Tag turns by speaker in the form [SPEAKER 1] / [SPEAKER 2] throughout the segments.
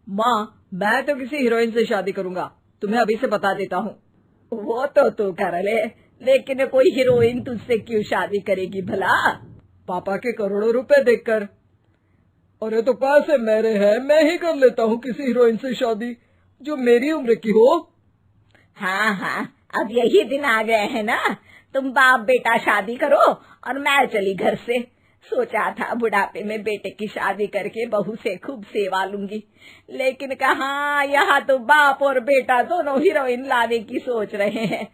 [SPEAKER 1] माँ, मैं तो किसी हीरोइन से शादी करूंगा, तुम्हें अभी से बता देता हूँ।
[SPEAKER 2] वो तो तू कर ले, लेकिन कोई हीरोइन तुझसे क्यों शादी करेगी भला?
[SPEAKER 1] पापा के करोड़ों रुपए देखकर। अरे तो पैसे मेरे हैं, मैं ही कर लेता हूँ किसी हीरोइन से शादी जो मेरी उम्र की हो।
[SPEAKER 2] हाँ हाँ, अब यही दिन आ गए हैं ना, तुम बाप बेटा शादी करो और मैं चली घर से। सोचा था बुढ़ापे में बेटे की शादी करके बहू से खूब सेवा लूंगी, लेकिन कहाँ, यहाँ तो बाप और बेटा दोनों हीरोइन लाने की सोच रहे हैं।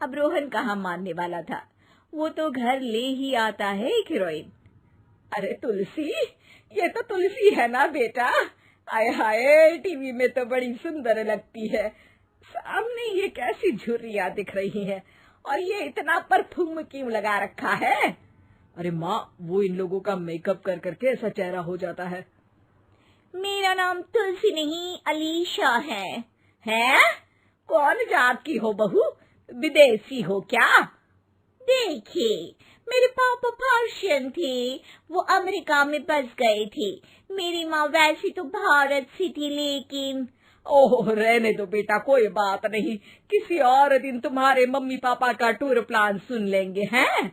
[SPEAKER 2] अब रोहन कहाँ मानने वाला था, वो तो घर ले ही आता है एक हीरोइन। अरे तुलसी, ये तो तुलसी है ना बेटा? आय हाय, टीवी में तो बड़ी सुंदर लगती है, सामने ये कैसी झुर्रियां दिख रही है, और ये इतना परफ्यूम क्यों लगा रखा है?
[SPEAKER 1] अरे माँ, वो इन लोगों का मेकअप कर करके ऐसा चेहरा हो जाता है।
[SPEAKER 2] मेरा नाम तुलसी नहीं, अलीशा है। हैं? कौन जात की हो बहू? विदेशी हो क्या? देखिए, मेरे पापा पर्शियन थे, वो अमेरिका में बस गए थे। मेरी माँ वैसी तो भारत से थी, लेकिन
[SPEAKER 1] ओह, रहने दो बेटा, कोई बात नहीं, किसी और दिन तुम्हारे मम्मी पापा का टूर प्लान सुन लेंगे हैं।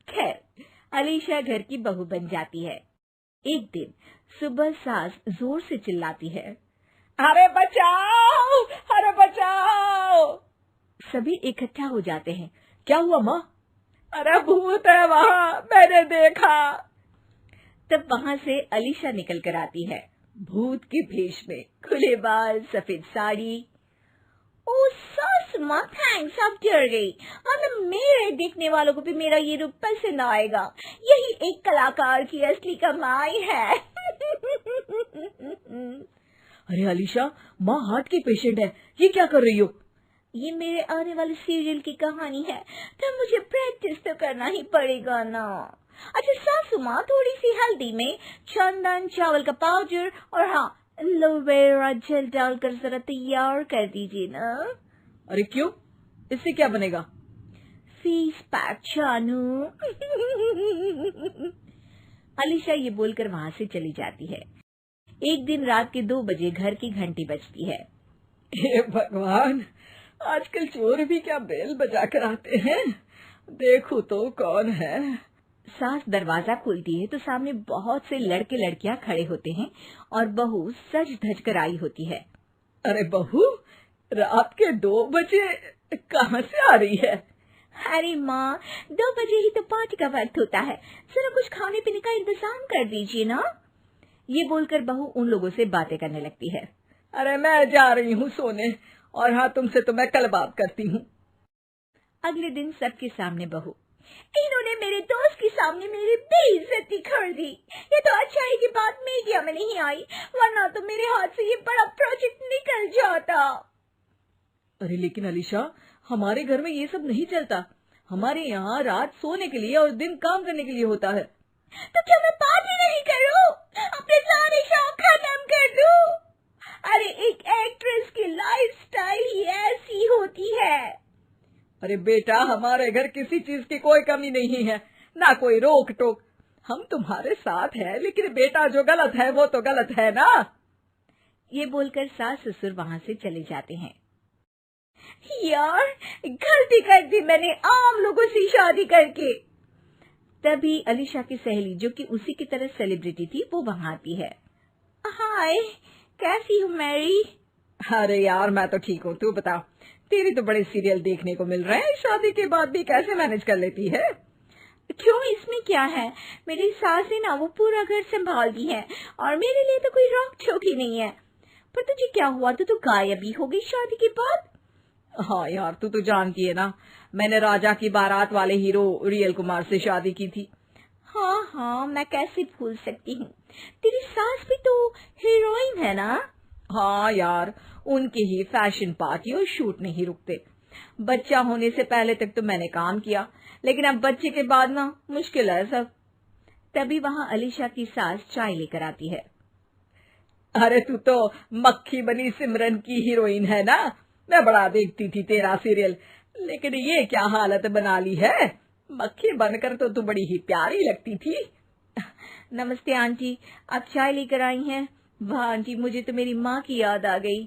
[SPEAKER 2] खैर, अलीशा घर की बहू बन जाती है। एक दिन सुबह सास जोर से चिल्लाती है, अरे बचाओ, अरे बचाओ। सभी इकट्ठा हो जाते हैं।
[SPEAKER 1] क्या हुआ माँ?
[SPEAKER 2] अरे भूत है वहाँ, मैंने देखा। तब वहाँ से अलीशा निकल कर आती है, भूत के भेष में, खुले बाल, सफेद साड़ी। ओ सास माँ, थैंक्स, अब डर गई। अब मेरे देखने वालों को भी मेरा ये रूप पसंद आएगा। यही एक कलाकार की असली कमाई है।
[SPEAKER 1] अरे अलीशा, माँ हार्ट की पेशेंट है, ये क्या कर रही हो?
[SPEAKER 2] ये मेरे आने वाले सीरियल की कहानी है, तो मुझे प्रैक्टिस तो करना ही पड़ेगा ना। अच्छा सासू माँ, थोड़ी सी हल्दी में चंदन, चावल का पाउडर और हाँ, एलोवेरा जेल डालकर जरा तैयार कर दीजिए ना।
[SPEAKER 1] अरे क्यों, इससे क्या बनेगा?
[SPEAKER 2] फेस पैक जानू। अलीशा ये बोलकर वहाँ से चली जाती है। एक दिन रात के 2 बजे घर की घंटी बजती है।
[SPEAKER 1] हे भगवान, आजकल चोर भी क्या बेल बजा कर आते हैं, देखो तो कौन है।
[SPEAKER 2] सास दरवाजा खोलती है तो सामने बहुत से लड़के लड़कियां खड़े होते हैं और बहू सज धज कर आई होती है।
[SPEAKER 1] अरे बहू, रात के 2 बजे कहाँ से आ रही है?
[SPEAKER 2] अरे माँ, 2 बजे ही तो पार्टी का वक्त होता है, जरा कुछ खाने पीने का इंतजाम कर दीजिए ना। ये बोलकर बहू उन लोगों से बातें करने लगती है।
[SPEAKER 1] अरे मैं जा रही हूँ सोने, और हाँ, तुमसे तो मैं कल बात करती हूँ।
[SPEAKER 2] अगले दिन सबके सामने बहू, इन्होंने मेरे दोस्त के सामने मेरी बेइज्जती कर दी। ये तो अच्छा है कि बात मीडिया में नहीं आई, वरना तो मेरे हाथ से ये बड़ा प्रोजेक्ट निकल जाता।
[SPEAKER 1] अरे लेकिन अलीशा, हमारे घर में ये सब नहीं चलता, हमारे यहाँ रात सोने के लिए और दिन काम करने के लिए होता है।
[SPEAKER 2] तो क्या मैं पार्टी नहीं करूं? अपने सारे शौक खत्म कर दूं? अरे एक एक्ट्रेस की लाइफस्टाइल ही ऐसी होती है।
[SPEAKER 1] अरे बेटा, हमारे घर किसी चीज की कोई कमी नहीं है, ना कोई रोक टोक, हम तुम्हारे साथ है, लेकिन बेटा जो गलत है वो तो गलत है ना।
[SPEAKER 2] ये बोलकर सास ससुर वहाँ से चले जाते हैं। यार, गलती कर दी मैंने आम लोगों से शादी करके। तभी अलीशा की सहेली, जो कि उसी की तरह सेलिब्रिटी थी, वो वहाँ आती है। हाय, कैसी हो मैरी?
[SPEAKER 1] अरे यार, मैं तो ठीक हूँ, तू बता, तेरी तो बड़े सीरियल देखने को मिल रहे हैं, शादी के बाद भी कैसे मैनेज कर लेती है?
[SPEAKER 2] क्यों, इसमें क्या है? मेरी सास है ना, वो पूरा घर संभालती है और मेरे लिए तो कोई रोक टोक ही नहीं है। पर तुझे क्या हुआ, तू तो गायब ही हो गई शादी के बाद।
[SPEAKER 1] हाँ यार, तू तो जानती है ना, मैंने राजा की बारात वाले हीरो रियल कुमार से शादी की थी।
[SPEAKER 2] हाँ हाँ, मैं कैसे भूल सकती हूँ, तेरी सास भी तो हीरोइन है ना।
[SPEAKER 1] हाँ यार, उनके ही फैशन पार्टी और शूट नहीं रुकते। बच्चा होने से पहले तक तो मैंने काम किया, लेकिन अब बच्चे के बाद ना मुश्किल है सब। तभी वहाँ अलीशा की सास चाय लेकर आती है। अरे तू तो मक्खी बनी सिमरन की हीरोइन है ना, मैं बड़ा देखती थी तेरा सीरियल, लेकिन ये क्या हालत बना ली है, मक्खी बनकर तो तू बड़ी ही प्यारी लगती थी।
[SPEAKER 2] नमस्ते आंटी, आप चाय लेकर आई हैं?
[SPEAKER 1] वाह आंटी, मुझे तो मेरी माँ की याद आ गई।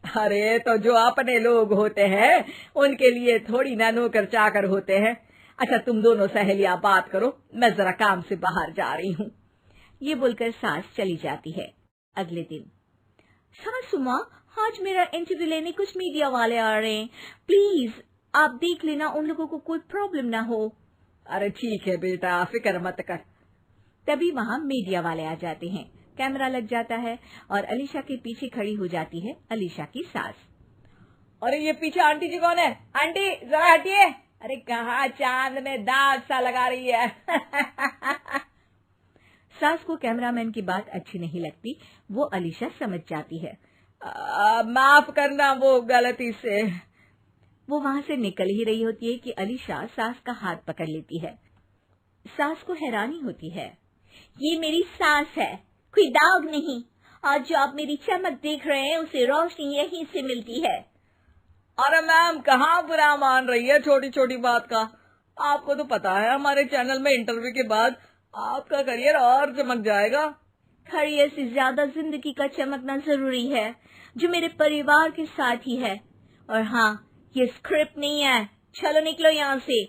[SPEAKER 2] अरे तो जो अपने लोग होते हैं उनके लिए थोड़ी ना नौकर चाकर होते हैं। अच्छा तुम दोनों सहेलियां बात करो, मैं जरा काम से बाहर जा रही हूँ।
[SPEAKER 1] ये बोलकर सास चली जाती है। अगले दिन, सासू माँ, आज मेरा इंटरव्यू लेने कुछ मीडिया वाले आ रहे हैं, प्लीज आप देख लेना उन लोगों को कोई प्रॉब्लम ना हो।
[SPEAKER 2] अरे ठीक है बेटा, फिक्र मत कर।
[SPEAKER 1] तभी वहाँ मीडिया वाले आ जाते हैं। कैमरा लग जाता है और अलीशा के पीछे खड़ी हो जाती है अलीशा की सास।
[SPEAKER 2] अरे ये पीछे आंटी जी कौन है? आंटी जरा हटिए। अरे कहाँ चांद में दाग सा लगा रही है।
[SPEAKER 1] सास को कैमरामैन की बात अच्छी नहीं लगती, वो अलीशा समझ जाती है।
[SPEAKER 2] माफ करना, वो गलती से।
[SPEAKER 1] वो वहां से निकल ही रही होती है कि अलीशा सास का हाथ पकड़ लेती है। सास को हैरानी होती है, ये मेरी सास है, कोई दाग नहीं, और जो आप मेरी चमक देख रहे हैं उसे रोशनी यहीं से मिलती है।
[SPEAKER 2] अरे मैम, कहाँ बुरा मान रही है छोटी छोटी बात का? आपको तो पता है हमारे चैनल में इंटरव्यू के बाद आपका करियर और चमक जाएगा।
[SPEAKER 1] करियर से ज्यादा जिंदगी का चमकना जरूरी है, जो मेरे परिवार के साथ ही है। और हाँ, ये स्क्रिप्ट नहीं है, चलो निकलो यहाँ से।